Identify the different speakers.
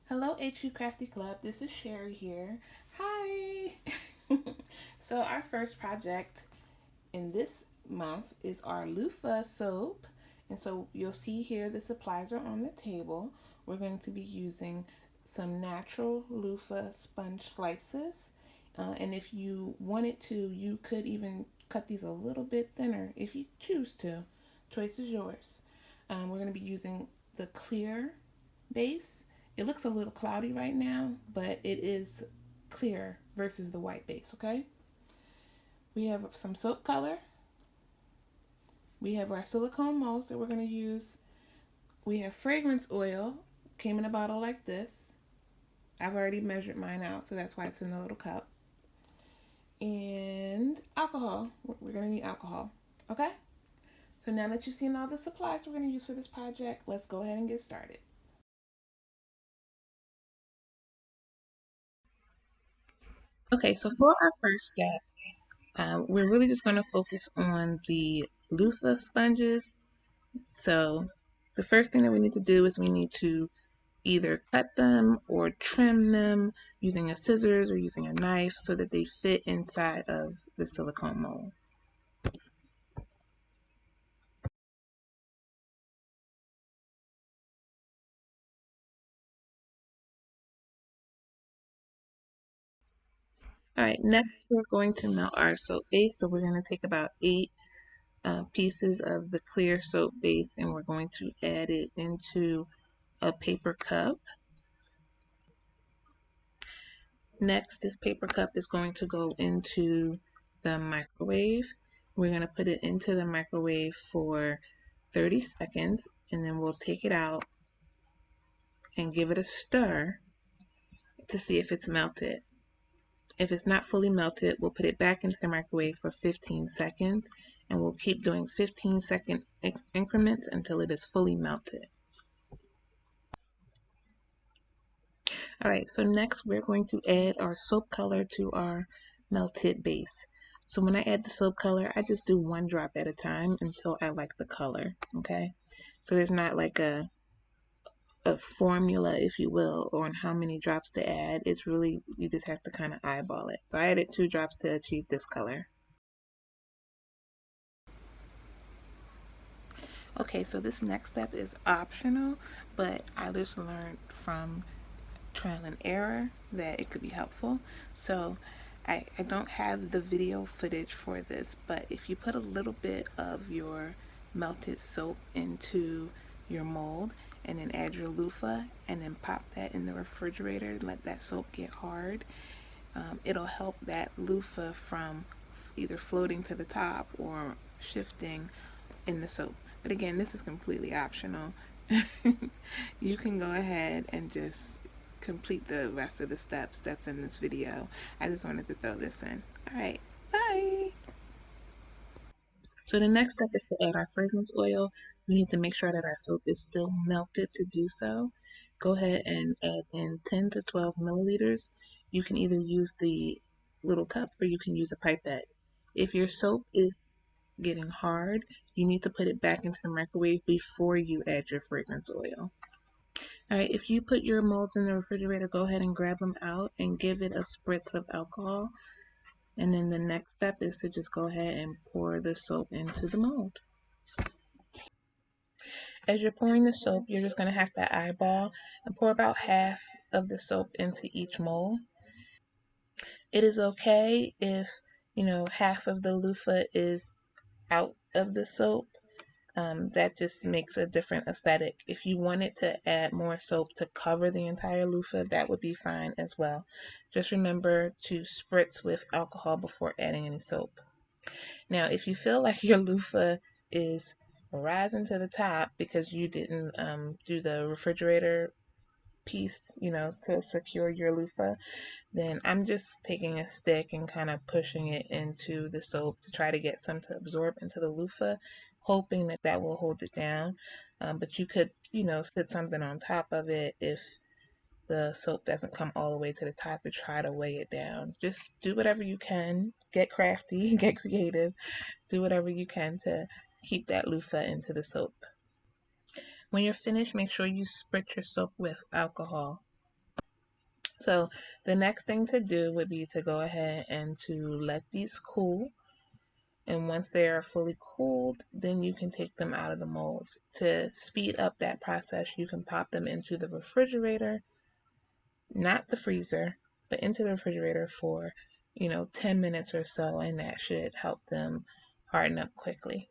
Speaker 1: Hello, HU Crafty Club. This is Sherry here. Hi. So our first project in this month is our Loofah soap. And so you'll see here the supplies are on the table. We're going to be using some natural loofah sponge slices. And if you wanted to, you could even cut these a little bit thinner if you choose to. Choice is yours. We're going to be using the clear base. It looks a little cloudy right now, but it is clear versus the white base, okay? We have some soap color. We have our silicone molds that we're going to use. We have fragrance oil, came in a bottle like this. I've already measured mine out, so that's why it's in the little cup. And alcohol. We're going to need alcohol, okay? So now that you've seen all the supplies we're going to use for this project, let's go ahead and get started. Okay, so for our first step, we're really just going to focus on the loofah sponges. So the first thing that we need to do is we need to either cut them or trim them using a scissors or using a knife so that they fit inside of the silicone mold. Alright, next we're going to melt our soap base. So we're going to take about 8 pieces of the clear soap base and we're going to add it into a paper cup. Next, this paper cup is going to go into the microwave. We're going to put it into the microwave for 30 seconds and then we'll take it out and give it a stir to see if it's melted. If it's not fully melted, we'll put it back into the microwave for 15 seconds and we'll keep doing 15-second increments until it is fully melted. Alright, so next we're going to add our soap color to our melted base. So when I add the soap color, I just do 1 drop at a time until I like the color, okay? So there's not like a formula, if you will, on how many drops to add. It's really, you just have to kind of eyeball it. So I added 2 drops to achieve this color. Okay, so this next step is optional, but I just learned from trial and error that it could be helpful. So I don't have the video footage for this, but if you put a little bit of your melted soap into your mold and then add your loofah and then pop that in the refrigerator and let that soap get hard, it'll help that loofah from either floating to the top or shifting in the soap. But again, this is completely optional. You can go ahead and just complete the rest of the steps that's in this video. I just wanted to throw this in. Alright, bye! So the next step is to add our fragrance oil. We need to make sure that our soap is still melted to do so. Go ahead and add in 10 to 12 milliliters. You can either use the little cup or you can use a pipette. If your soap is getting hard, you need to put it back into the microwave before you add your fragrance oil. Alright, if you put your molds in the refrigerator, go ahead and grab them out and give it a spritz of alcohol. And then the next step is to just go ahead and pour the soap into the mold. As you're pouring the soap, you're just going to have to eyeball and pour about half of the soap into each mold. It is okay if, half of the loofah is out of the soap. That just makes a different aesthetic. If you wanted to add more soap to cover the entire loofah, that would be fine as well. Just remember to spritz with alcohol before adding any soap. Now, if you feel like your loofah is rising to the top because you didn't do the refrigerator piece, to secure your loofah, then I'm just taking a stick and kind of pushing it into the soap to try to get some to absorb into the loofah, hoping that that will hold it down. But you could, sit something on top of it if the soap doesn't come all the way to the top to try to weigh it down. Just do whatever you can. Get crafty, get creative. Do whatever you can to keep that loofah into the soap. When you're finished, make sure you spritz your soap with alcohol. So the next thing to do would be to go ahead and to let these cool. And once they are fully cooled, then you can take them out of the molds. To speed up that process, you can pop them into the refrigerator, not the freezer, but into the refrigerator for 10 minutes or so, and that should help them harden up quickly.